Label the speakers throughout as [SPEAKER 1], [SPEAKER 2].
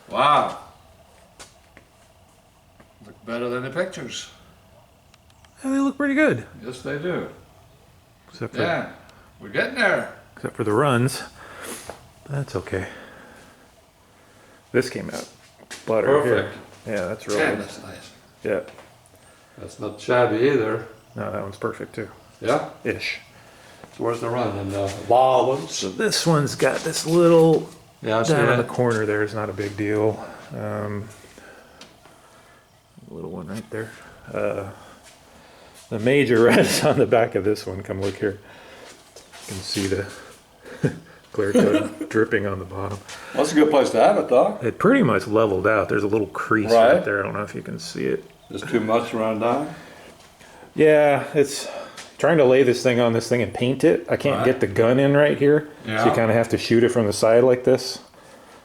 [SPEAKER 1] Wow. Look better than the pictures.
[SPEAKER 2] Yeah, they look pretty good.
[SPEAKER 1] Yes, they do.
[SPEAKER 2] Except for,
[SPEAKER 1] Yeah, we're getting there.
[SPEAKER 2] except for the runs. That's okay. This came out butter.
[SPEAKER 1] Perfect.
[SPEAKER 2] Here. Yeah, that's real
[SPEAKER 1] Yeah,
[SPEAKER 2] good.
[SPEAKER 1] that's nice.
[SPEAKER 2] Yeah.
[SPEAKER 1] That's not shabby either.
[SPEAKER 2] No, that one's perfect too.
[SPEAKER 1] Yeah?
[SPEAKER 2] Ish.
[SPEAKER 1] So where's the run? And the ball ones?
[SPEAKER 2] So this one's got this little
[SPEAKER 1] Yeah, I see
[SPEAKER 2] down in the
[SPEAKER 1] it.
[SPEAKER 2] corner there is not a big deal. Little one right there. The major red is on the back of this one. Come look here. You can see the clear coat dripping on the bottom.
[SPEAKER 1] Well, that's a good place to have it, though.
[SPEAKER 2] It pretty much leveled out. There's a little crease right there. I don't know if you can see it.
[SPEAKER 1] There's too much around down.
[SPEAKER 2] Yeah, it's trying to lay this thing on this thing and paint it. I can't get the gun in right here.
[SPEAKER 1] Yeah.
[SPEAKER 2] So you kind of have to shoot it from the side like this.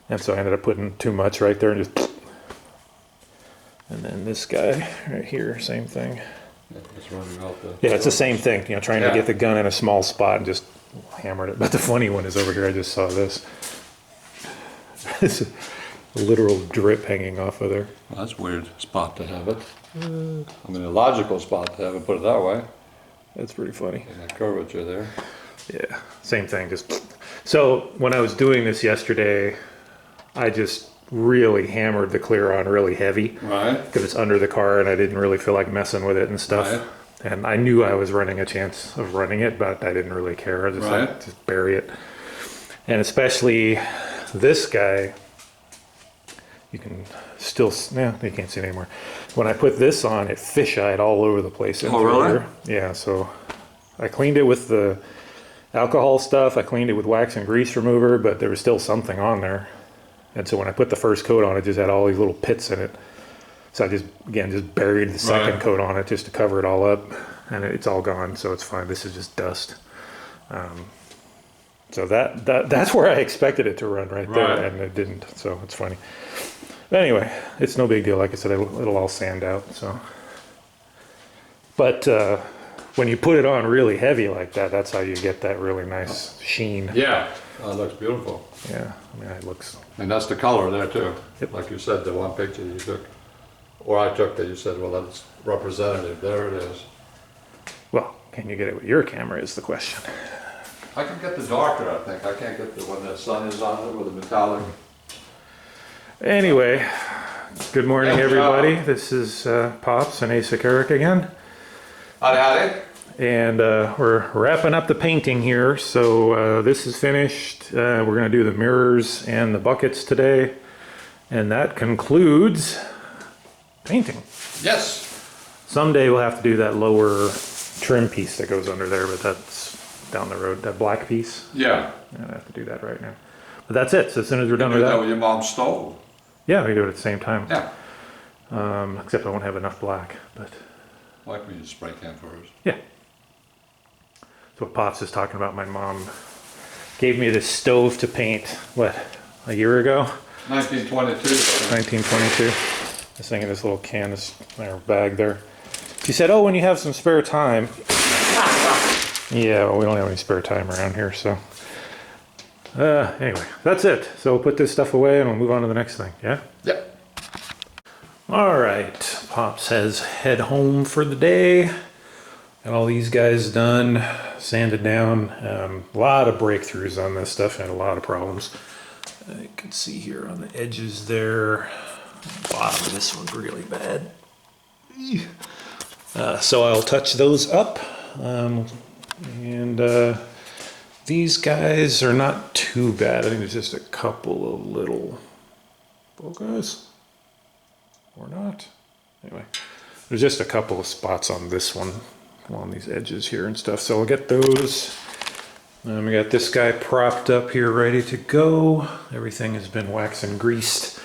[SPEAKER 2] And so I ended up putting too much right there and just... And then this guy right here, same thing.
[SPEAKER 1] Yeah, it's running out the...
[SPEAKER 2] Yeah, it's the same thing. You know, trying to get the gun in a small spot and just hammered it. But the funny one is over here. I just saw this. It's a literal drip hanging off of there.
[SPEAKER 1] Well, that's a weird spot to have it. I mean, a logical spot to have it, put it that way.
[SPEAKER 2] That's pretty funny.
[SPEAKER 1] And that curvature there.
[SPEAKER 2] Yeah, same thing. Just so when I was doing this yesterday, I just really hammered the clear on really heavy.
[SPEAKER 1] Right.
[SPEAKER 2] Because it's under the car and I didn't really feel like messing with it and stuff.
[SPEAKER 1] Right.
[SPEAKER 2] And I knew I was running a chance of running it, but I didn't really care. I just like just bury it. And especially this guy, you can still, yeah, you can't see it anymore. When I put this on, it fish-eyed all over the place.
[SPEAKER 1] Oh, really?
[SPEAKER 2] Here. Yeah, so I cleaned it with the alcohol stuff. I cleaned it with wax and grease remover, but there was still something on there. And so when I put the first coat on, it just had all these little pits in it. So I just, again, just buried the second coat on it just to cover it all up. And it's all gone, so it's fine. This is just dust. So that's where I expected it to run right there, and it didn't. So it's funny. But anyway, it's no big deal. Like I said, it'll all sand out. So, but when you put it on really heavy like that, that's how you get that really nice sheen.
[SPEAKER 1] Yeah, that looks beautiful.
[SPEAKER 2] Yeah, I mean, it looks.
[SPEAKER 1] And that's the color there too.
[SPEAKER 2] Yep.
[SPEAKER 1] Like you said, the one picture that you took, or I took that you said, well, that's representative. There it is.
[SPEAKER 2] Well, can you get it with your camera is the question.
[SPEAKER 1] I can get the darker, I think. I can't get the one that sun is on it with the metallic.
[SPEAKER 2] Anyway, good morning, everybody. This is Pops and Asa Carrick again.
[SPEAKER 1] Howdy, howdy.
[SPEAKER 2] And we're wrapping up the painting here. So this is finished. We're going to do the mirrors and the buckets today. And that concludes painting.
[SPEAKER 1] Yes.
[SPEAKER 2] Someday we'll have to do that lower trim piece that goes under there, but that's down the road. That black piece.
[SPEAKER 1] Yeah.
[SPEAKER 2] I have to do that right now. But that's it. So as soon as we're done with
[SPEAKER 1] Do that
[SPEAKER 2] that.
[SPEAKER 1] with your mom's stove.
[SPEAKER 2] Yeah, we do it at the same time.
[SPEAKER 1] Yeah.
[SPEAKER 2] Except I won't have enough black, but.
[SPEAKER 1] Like we use spray can first.
[SPEAKER 2] Yeah. That's what Pops is talking about. My mom gave me this stove to paint, what, a year ago?
[SPEAKER 1] 1922.
[SPEAKER 2] 1922. This thing in this little can, this bag there. She said, oh, when you have some spare time. Yeah, well, we don't have any spare time around here, so. Anyway, that's it. So we'll put this stuff away and we'll move on to the next thing, yeah?
[SPEAKER 1] Yep.
[SPEAKER 2] All right, Pop says head home for the day. Got all these guys done, sanded down. A lot of breakthroughs on this stuff and a lot of problems. You can see here on the edges there. Bottom of this one's really bad. So I'll touch those up. These guys are not too bad. I think there's just a couple of little focus. Or not. Anyway, there's just a couple of spots on this one along these edges here and stuff. So we'll get those. We got this guy propped up here ready to go. Everything has been wax and greased.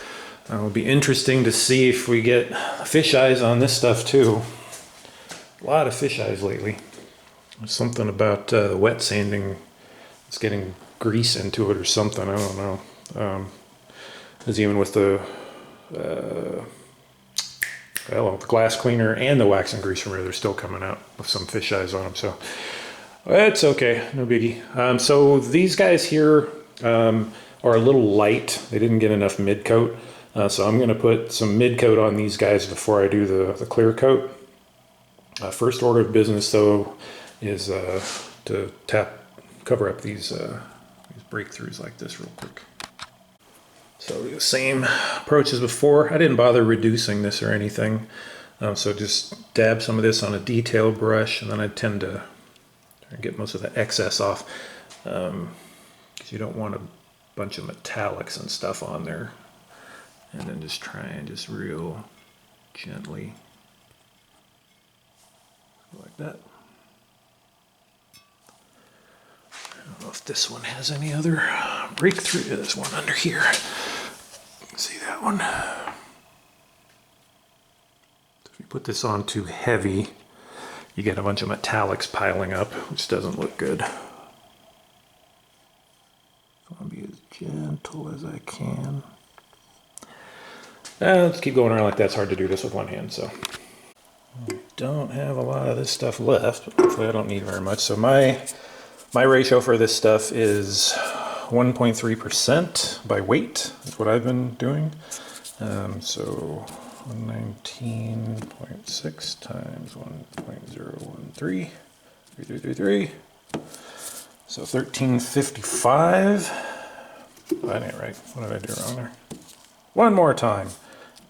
[SPEAKER 2] It'll be interesting to see if we get fish eyes on this stuff too. A lot of fish eyes lately. There's something about the wet sanding. It's getting grease into it or something. I don't know. As even with the the glass cleaner and the wax and grease remover, they're still coming out with some fish eyes on them. So it's okay, no biggie. So these guys here are a little light. They didn't get enough mid coat. So I'm going to put some mid coat on these guys before I do the clear coat. First order of business though is to cover up these breakthroughs like this real quick. So the same approach as before. I didn't bother reducing this or anything. So just dab some of this on a detail brush, and then I tend to get most of the excess off, because you don't want a bunch of metallics and stuff on there. And then just try and just real gently, like that. I don't know if this one has any other breakthrough. There's one under here. See that one? If you put this on too heavy, you get a bunch of metallics piling up, which doesn't look good. I want to be as gentle as I can. Let's keep going around like that. It's hard to do this with one hand, so. I don't have a lot of this stuff left, but hopefully I don't need very much. So my ratio for this stuff is 1.3% by weight, is what I've been doing. So 119.6 times 1.013, 3333. So 1355. That ain't right. What did I do wrong there? One more time.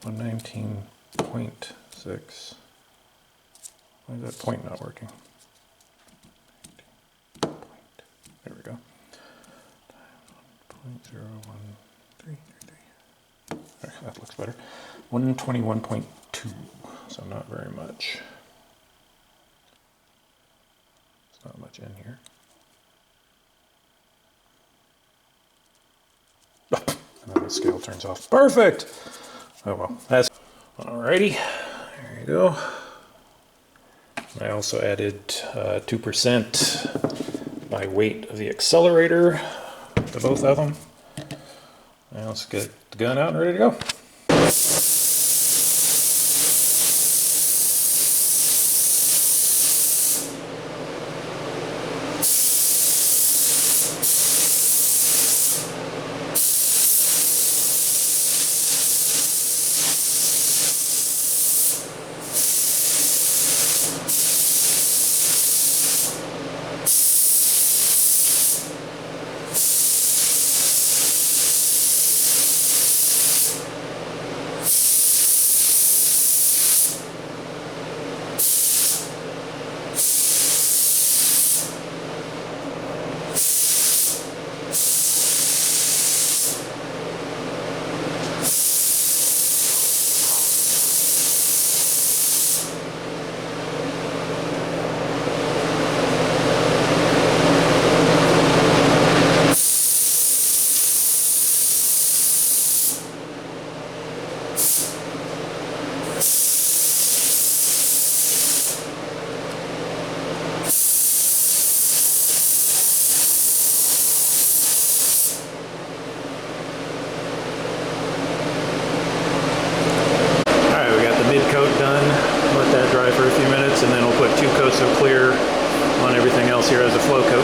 [SPEAKER 2] 119.6. Why is that point not working? There we go. 0.01333. That looks better. 121.2. So not very much. There's not much in here. And then the scale turns off. Perfect! Oh well, that's alrighty. There you go. I also added 2% by weight of the accelerator to both of them. Now let's get the gun out and ready to go. And then we'll put 2 coats of clear on everything else here as a flow coat.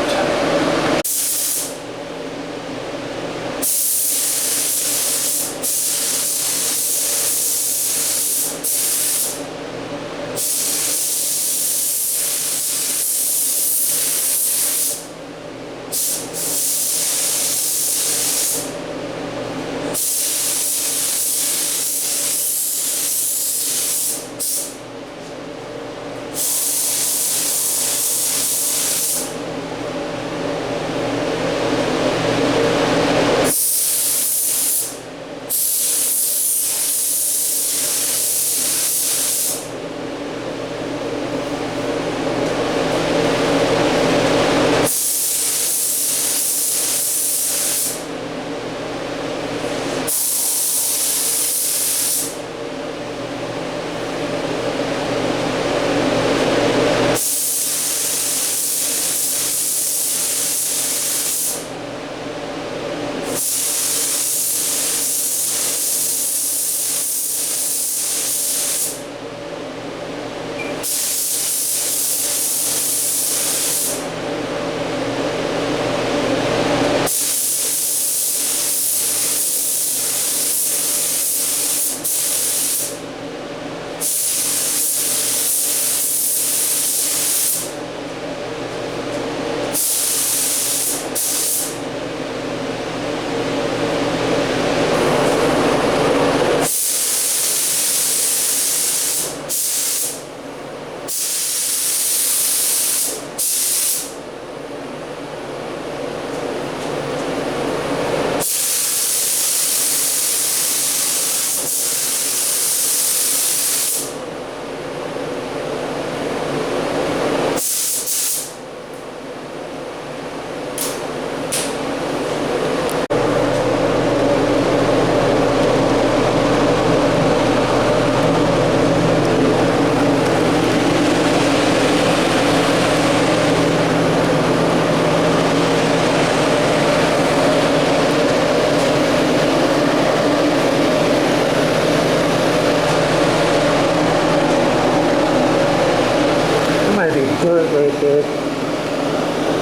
[SPEAKER 3] it right there.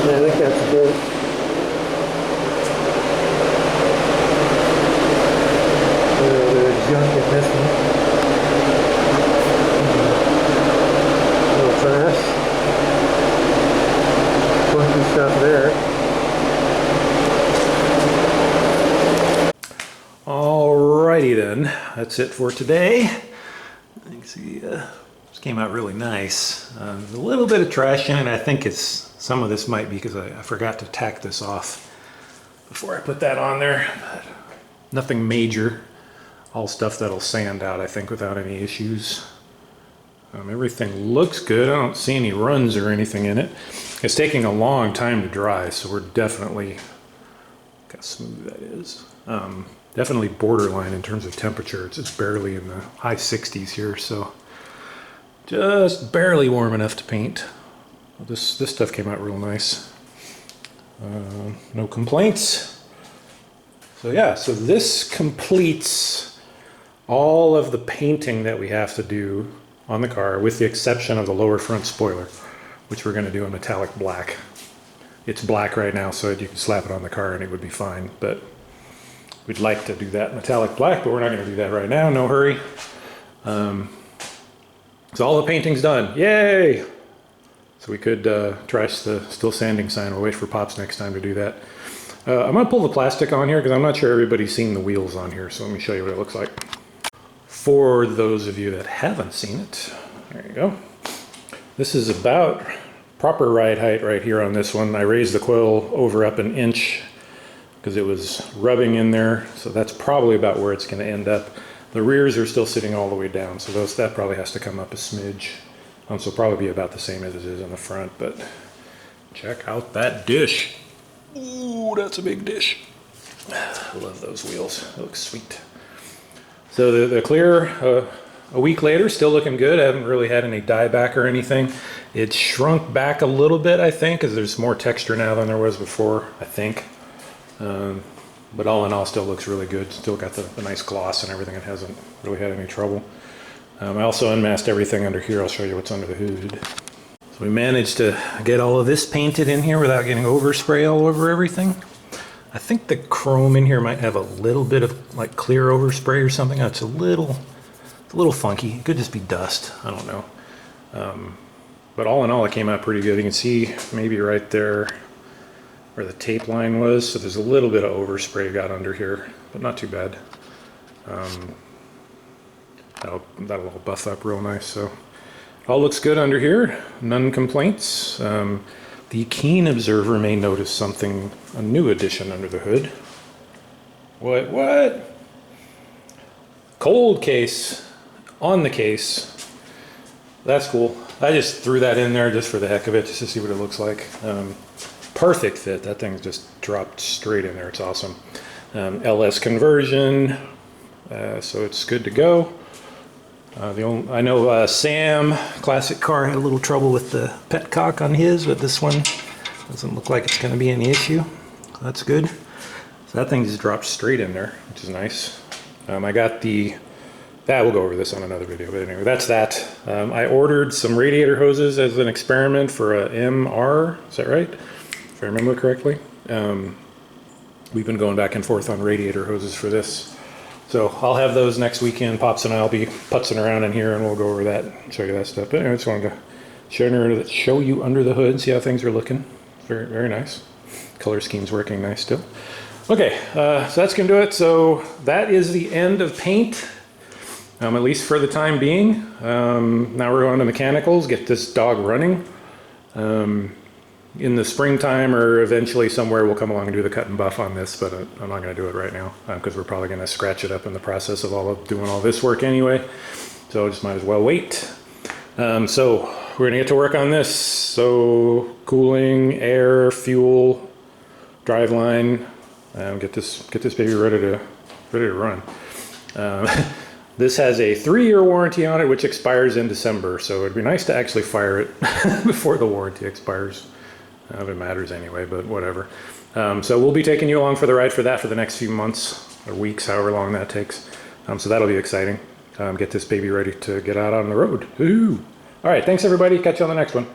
[SPEAKER 3] Yeah, I think that's good. A little bit of junk in this one. A little trash. Funky stuff there.
[SPEAKER 2] Alrighty then, that's it for today. You can see this came out really nice. There's a little bit of trash in it. I think some of this might be because I forgot to tack this off before I put that on there. But nothing major. All stuff that'll sand out, I think, without any issues. Everything looks good. I don't see any runs or anything in it. It's taking a long time to dry, so we're definitely, look how smooth that is. Definitely borderline in terms of temperature. It's just barely in the high 60s here, so just barely warm enough to paint. This stuff came out real nice. No complaints. So yeah, so this completes all of the painting that we have to do on the car, with the exception of the lower front spoiler, which we're going to do in metallic black. It's black right now, so you can slap it on the car and it would be fine, but we'd like to do that metallic black, but we're not going to do that right now. No hurry. So all the painting's done. Yay! So we could trash the still sanding sign. We'll wait for Pops next time to do that. I'm going to pull the plastic on here because I'm not sure everybody's seen the wheels on here, so let me show you what it looks like. For those of you that haven't seen it, there you go. This is about proper ride height right here on this one. I raised the coil over up an inch because it was rubbing in there, so that's probably about where it's going to end up. The rears are still sitting all the way down, so that probably has to come up a smidge. So probably be about the same as it is in the front, but check out that dish. Ooh, that's a big dish. I love those wheels. They look sweet. So the clear, a week later, still looking good. I haven't really had any dieback or anything. It shrunk back a little bit, I think, because there's more texture now than there was before, I think. But all in all, still looks really good. Still got the nice gloss and everything. It hasn't really had any trouble. I also unmasked everything under here. I'll show you what's under the hood. So we managed to get all of this painted in here without getting overspray all over everything. I think the chrome in here might have a little bit of like clear overspray or something. It's a little funky. It could just be dust. I don't know. But all in all, it came out pretty good. You can see maybe right there where the tape line was. So there's a little bit of overspray got under here, but not too bad. That'll all buff up real nice. So all looks good under here. None complaints. The keen observer may notice something, a new addition under the hood. What? Cold case on the case. That's cool. I just threw that in there just for the heck of it, just to see what it looks like. Perfect fit. That thing just dropped straight in there. It's awesome. LS conversion, so it's good to go. I know Sam, classic car, had a little trouble with the petcock on his, but this one doesn't look like it's going to be any issue. That's good. So that thing just dropped straight in there, which is nice. I got we'll go over this on another video, but anyway, that's that. I ordered some radiator hoses as an experiment for a MR, is that right? If I remember correctly. We've been going back and forth on radiator hoses for this. So I'll have those next weekend. Pops and I'll be putzing around in here and we'll go over that and show you that stuff. But anyway, I just wanted to show you under the hood, see how things are looking. Very, very nice. Color scheme's working nice still. Okay, so that's gonna do it. So that is the end of paint, at least for the time being. Now we're going to mechanicals, get this dog running. In the springtime or eventually somewhere we'll come along and do the cut and buff on this, but I'm not going to do it right now because we're probably going to scratch it up in the process of doing all this work anyway. So I just might as well wait. So we're going to get to work on this. So cooling, air, fuel, driveline, get this baby ready to run. This has a 3-year warranty on it, which expires in December. So it'd be nice to actually fire it before the warranty expires. If it matters anyway, but whatever. So we'll be taking you along for the ride for the next few months or weeks, however long that takes. So that'll be exciting. Get this baby ready to get out on the road. Woo-hoo. All right, thanks everybody. Catch you on the next one.